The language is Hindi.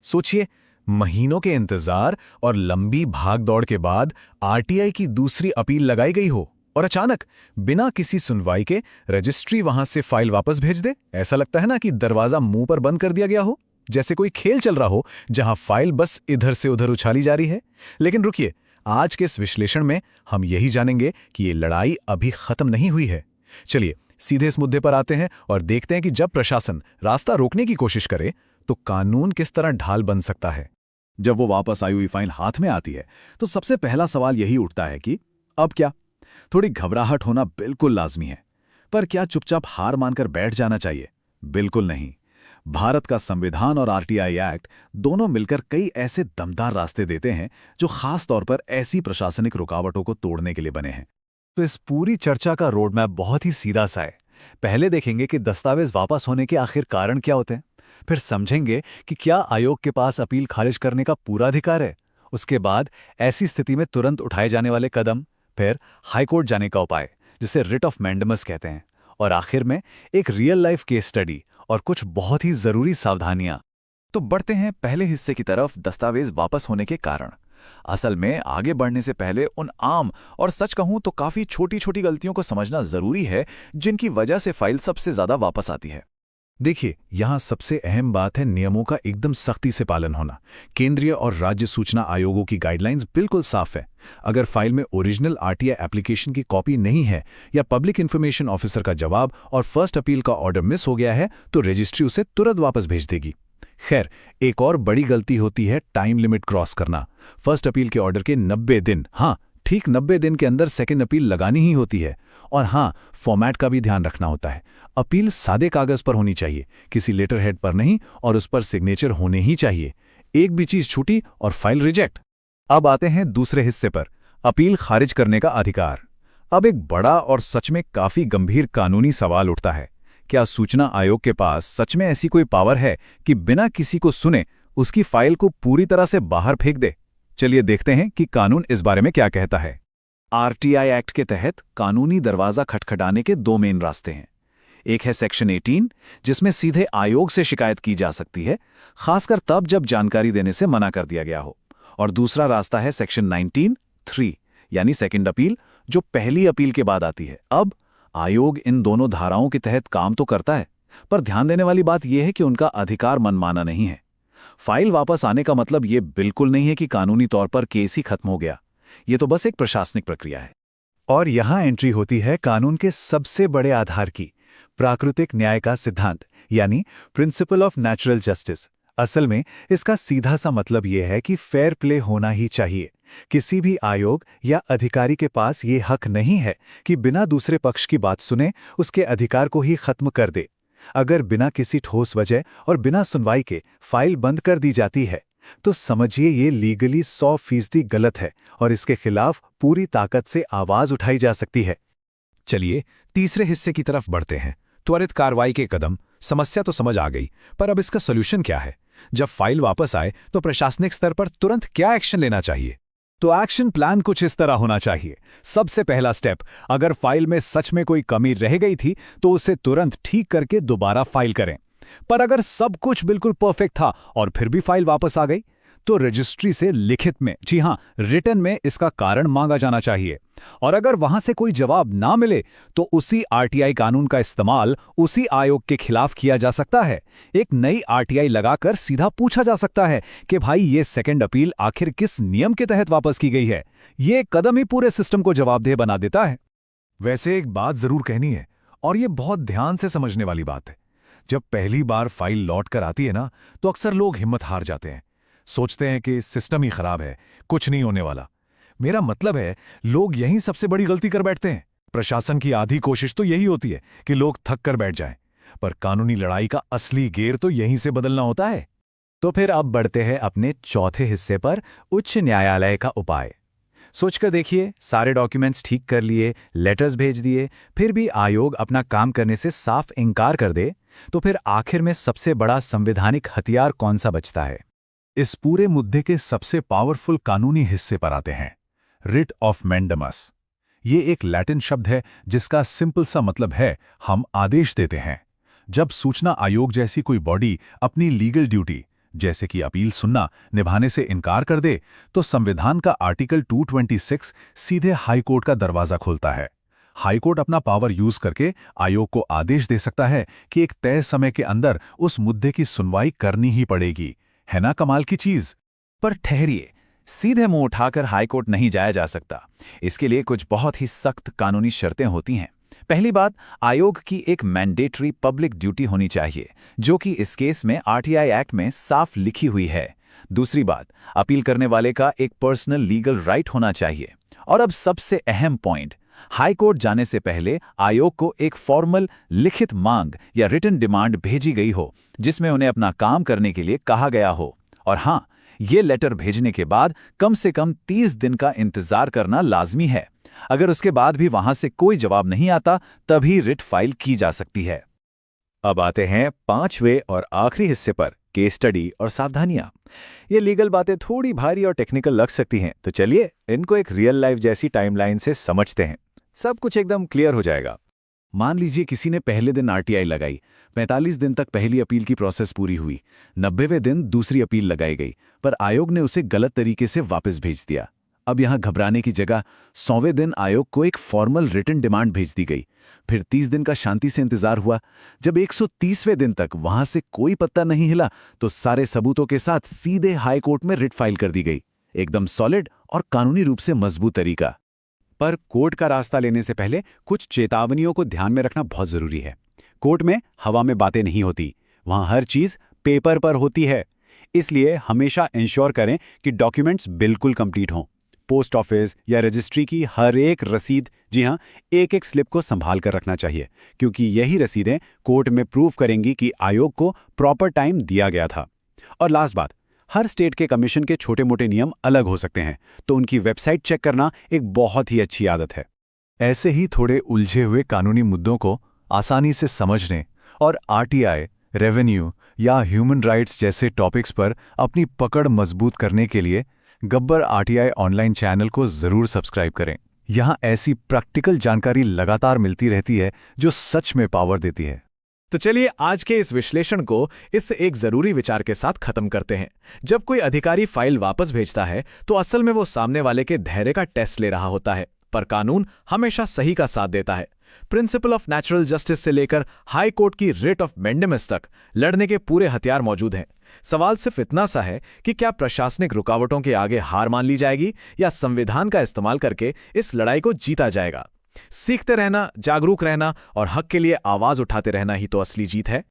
सोचिए, महीनों के इंतजार और लंबी भागदौड़ के बाद आरटीआई की दूसरी अपील लगाई गई हो और अचानक बिना किसी सुनवाई के रजिस्ट्री वहां से फाइल वापस भेज दे। ऐसा लगता है ना कि दरवाजा मुंह पर बंद कर दिया गया हो, जैसे कोई खेल चल रहा हो जहां फाइल बस इधर से उधर उछाली जा रही है। लेकिन रुकिए, आज के इस विश्लेषण में हम यही जानेंगे कि ये लड़ाई अभी खत्म नहीं हुई है। चलिए सीधे इस मुद्दे पर आते हैं और देखते हैं कि जब प्रशासन रास्ता रोकने की कोशिश करे तो कानून किस तरह ढाल बन सकता है। जब वो वापस आई हुई फाइल हाथ में आती है तो सबसे पहला सवाल यही उठता है कि अब क्या। थोड़ी घबराहट होना बिल्कुल लाजमी है, पर क्या चुपचाप हार मानकर बैठ जाना चाहिए? बिल्कुल नहीं। भारत का संविधान और आरटीआई एक्ट दोनों मिलकर कई ऐसे दमदार रास्ते देते हैं जो खास तौर पर ऐसी प्रशासनिक रुकावटों को तोड़ने के लिए बने हैं। तो इस पूरी चर्चा का रोड मैप बहुत ही सीधा सा है। पहले देखेंगे कि दस्तावेज वापस होने के आखिर कारण क्या होते हैं, फिर समझेंगे कि क्या आयोग के पास अपील खारिज करने का पूरा अधिकार है, उसके बाद ऐसी स्थिति में तुरंत उठाए जाने वाले कदम, फिर हाईकोर्ट जाने का उपाय जिसे रिट ऑफ मैंडेमस कहते हैं, और आखिर में एक रियल लाइफ केस स्टडी और कुछ बहुत ही जरूरी सावधानियां। तो बढ़ते हैं पहले हिस्से की तरफ, दस्तावेज वापस होने के कारण। असल में आगे बढ़ने से पहले उन आम और सच कहूं तो काफी छोटी छोटी गलतियों को समझना जरूरी है जिनकी वजह से फाइल सबसे ज्यादा वापस आती है। देखिए, यहां सबसे अहम बात है नियमों का एकदम सख्ती से पालन होना। केंद्रीय और राज्य सूचना आयोगों की गाइडलाइंस बिल्कुल साफ है। अगर फाइल में ओरिजिनल आरटीआई एप्लीकेशन की कॉपी नहीं है या पब्लिक इन्फॉर्मेशन ऑफिसर का जवाब और फर्स्ट अपील का ऑर्डर मिस हो गया है तो रजिस्ट्री उसे तुरंत वापस भेज देगी। खैर, एक और बड़ी गलती होती है टाइम लिमिट क्रॉस करना। फर्स्ट अपील के ऑर्डर के 90 दिन, हाँ ठीक 90 दिन के अंदर सेकंड अपील लगानी ही होती है। और हाँ, फॉर्मेट का भी ध्यान रखना होता है। अपील सादे कागज पर होनी चाहिए, किसी लेटर हेड पर नहीं, और उस पर सिग्नेचर होने ही चाहिए। एक भी चीज छूटी और फाइल रिजेक्ट। अब आते हैं दूसरे हिस्से पर, अपील खारिज करने का अधिकार। अब एक बड़ा और सच में काफी गंभीर कानूनी सवाल उठता है, क्या सूचना आयोग के पास सच में ऐसी कोई पावर है कि बिना किसी को सुने उसकी फाइल को पूरी तरह से बाहर फेंक दे? चलिए देखते हैं कि कानून इस बारे में क्या कहता है। आरटीआई एक्ट के तहत कानूनी दरवाजा खटखटाने के दो मेन रास्ते हैं। एक है सेक्शन 18, जिसमें सीधे आयोग से शिकायत की जा सकती है, खासकर तब जब जानकारी देने से मना कर दिया गया हो। और दूसरा रास्ता है सेक्शन 19(3) यानी सेकंड अपील, जो पहली अपील के बाद आती है। अब आयोग इन दोनों धाराओं के तहत काम तो करता है, पर ध्यान देने वाली बात यह है कि उनका अधिकार मनमाना नहीं है। फाइल वापस आने का मतलब यह बिल्कुल नहीं है कि कानूनी तौर पर केस ही खत्म हो गया। यह तो बस एक प्रशासनिक प्रक्रिया है। और यहां एंट्री होती है कानून के सबसे बड़े आधार की, प्राकृतिक न्याय का सिद्धांत, यानी प्रिंसिपल ऑफ नेचुरल जस्टिस। असल में इसका सीधा सा मतलब यह है कि फेयर प्ले होना ही चाहिए। किसी भी आयोग या अधिकारी के पास ये हक नहीं है कि बिना दूसरे पक्ष की बात सुने उसके अधिकार को ही खत्म कर दे। अगर बिना किसी ठोस वजह और बिना सुनवाई के फाइल बंद कर दी जाती है तो समझिए ये लीगली 100% गलत है और इसके खिलाफ पूरी ताकत से आवाज उठाई जा सकती है। चलिए तीसरे हिस्से की तरफ बढ़ते हैं। त्वरित कार्रवाई के कदम। समस्या तो समझ आ गई, पर अब इसका सॉल्यूशन क्या है? जब फाइल वापस आए तो प्रशासनिक स्तर पर तुरंत क्या एक्शन लेना चाहिए? तो एक्शन प्लान कुछ इस तरह होना चाहिए। सबसे पहला स्टेप, अगर फाइल में सच में कोई कमी रह गई थी तो उसे तुरंत ठीक करके दोबारा फाइल करें। पर अगर सब कुछ बिल्कुल परफेक्ट था और फिर भी फाइल वापस आ गई तो रजिस्ट्री से लिखित में, जी हां रिटन में, इसका कारण मांगा जाना चाहिए। और अगर वहां से कोई जवाब ना मिले तो उसी आरटीआई कानून का इस्तेमाल उसी आयोग के खिलाफ किया जा सकता है। एक नई आरटीआई लगाकर सीधा पूछा जा सकता है कि भाई ये सेकंड अपील आखिर किस नियम के तहत वापस की गई है। ये कदम ही पूरे सिस्टम को जवाबदेह बना देता है। वैसे एक बात जरूर कहनी है, और ये बहुत ध्यान से समझने वाली बात है। जब पहली बार फाइल लौट कर आती है ना, तो अक्सर लोग हिम्मत हार जाते हैं, सोचते हैं कि सिस्टम ही खराब है, कुछ नहीं होने वाला। मेरा मतलब है, लोग यहीं सबसे बड़ी गलती कर बैठते हैं। प्रशासन की आधी कोशिश तो यही होती है कि लोग थक कर बैठ जाएं, पर कानूनी लड़ाई का असली गेर तो यहीं से बदलना होता है। तो फिर अब बढ़ते हैं अपने चौथे हिस्से पर, उच्च न्यायालय का उपाय। सोचकर देखिए, सारे डॉक्यूमेंट्स ठीक कर लिए, लेटर्स भेज दिए, फिर भी आयोग अपना काम करने से साफ इनकार कर दे, तो फिर आखिर में सबसे बड़ा संवैधानिक हथियार कौन सा बचता है? इस पूरे मुद्दे के सबसे पावरफुल कानूनी हिस्से पर आते हैं, रिट ऑफ मैंडेमस। ये एक लैटिन शब्द है जिसका सिंपल सा मतलब है हम आदेश देते हैं। जब सूचना आयोग जैसी कोई बॉडी अपनी लीगल ड्यूटी, जैसे कि अपील सुनना निभाने से इनकार कर दे, तो संविधान का आर्टिकल 226 सीधे हाईकोर्ट का दरवाजा खोलता है। हाईकोर्ट अपना पावर यूज करके आयोग को आदेश दे सकता है कि एक तय समय के अंदर उस मुद्दे की सुनवाई करनी ही पड़ेगी। है ना कमाल की चीज? पर ठहरिए, सीधे मुंह उठाकर हाईकोर्ट नहीं जाया जा सकता। इसके लिए कुछ बहुत ही सख्त कानूनी शर्तें होती हैं। पहली बात, आयोग की एक मैंडेटरी पब्लिक ड्यूटी होनी चाहिए, जो कि इस केस में आरटीआई एक्ट में साफ लिखी हुई है। दूसरी बात, अपील करने वाले का एक पर्सनल लीगल राइट होना चाहिए। और अब सबसे अहम पॉइंट, हाईकोर्ट जाने से पहले आयोग को एक फॉर्मल लिखित मांग या रिटन डिमांड भेजी गई हो, जिसमें उन्हें अपना काम करने के लिए कहा गया हो। और हाँ, ये लेटर भेजने के बाद कम से कम 30 दिन का इंतजार करना लाजमी है। अगर उसके बाद भी वहां से कोई जवाब नहीं आता, तभी रिट फाइल की जा सकती है। अब आते हैं 5वें और आखिरी हिस्से पर, केस स्टडी और सावधानियां। ये लीगल बातें थोड़ी भारी और टेक्निकल लग सकती हैं, तो चलिए इनको एक रियल लाइफ जैसी टाइमलाइन से समझते हैं। सब कुछ एकदम क्लियर हो जाएगा। मान लीजिए किसी ने पहले दिन आरटीआई लगाई, 45 दिन तक पहली अपील की प्रोसेस पूरी हुई, 90वें दिन दूसरी अपील लगाई गई, पर आयोग ने उसे गलत तरीके से वापस भेज दिया। अब यहां घबराने की जगह 100वें दिन आयोग को एक फॉर्मल रिटन डिमांड भेज दी गई। फिर 30 दिन का शांति से इंतजार हुआ। जब 130वें दिन तक वहां से कोई पत्ता नहीं हिला, तो सारे सबूतों के साथ सीधे हाई कोर्ट में रिट फाइल कर दी गई। एकदम सॉलिड और कानूनी रूप से मजबूत तरीका। पर कोर्ट का रास्ता लेने से पहले कुछ चेतावनियों को ध्यान में रखना बहुत जरूरी है। कोर्ट में हवा में बातें नहीं होती, वहां हर चीज पेपर पर होती है। इसलिए हमेशा इंश्योर करें कि डॉक्यूमेंट्स बिल्कुल कंप्लीट हों। पोस्ट ऑफिस या रजिस्ट्री की हर एक रसीद, जी हां, एक एक स्लिप को संभाल कर रखना चाहिए, क्योंकि यही रसीदें कोर्ट में प्रूव करेंगी कि आयोग को प्रॉपर टाइम दिया गया था। और लास्ट बात, हर स्टेट के कमीशन के छोटे मोटे नियम अलग हो सकते हैं, तो उनकी वेबसाइट चेक करना एक बहुत ही अच्छी आदत है। ऐसे ही थोड़े उलझे हुए कानूनी मुद्दों को आसानी से समझने और आरटीआई, रेवेन्यू या ह्यूमन राइट्स जैसे टॉपिक्स पर अपनी पकड़ मजबूत करने के लिए गब्बर आरटीआई ऑनलाइन चैनल को जरूर सब्सक्राइब करें। यहाँ ऐसी प्रैक्टिकल जानकारी लगातार मिलती रहती है जो सच में पावर देती है। तो चलिए आज के इस विश्लेषण को इस एक जरूरी विचार के साथ खत्म करते हैं। जब कोई अधिकारी फाइल वापस भेजता है तो असल में वो सामने वाले के धैर्य का टेस्ट ले रहा होता है, पर कानून हमेशा सही का साथ देता है। प्रिंसिपल ऑफ नेचुरल जस्टिस से लेकर हाई कोर्ट की रिट ऑफ मैंडेमस तक लड़ने के पूरे हथियार मौजूद हैं। सवाल सिर्फ इतना सा है कि क्या प्रशासनिक रुकावटों के आगे हार मान ली जाएगी या संविधान का इस्तेमाल करके इस लड़ाई को जीता जाएगा। सीखते रहना, जागरूक रहना और हक के लिए आवाज उठाते रहना ही तो असली जीत है।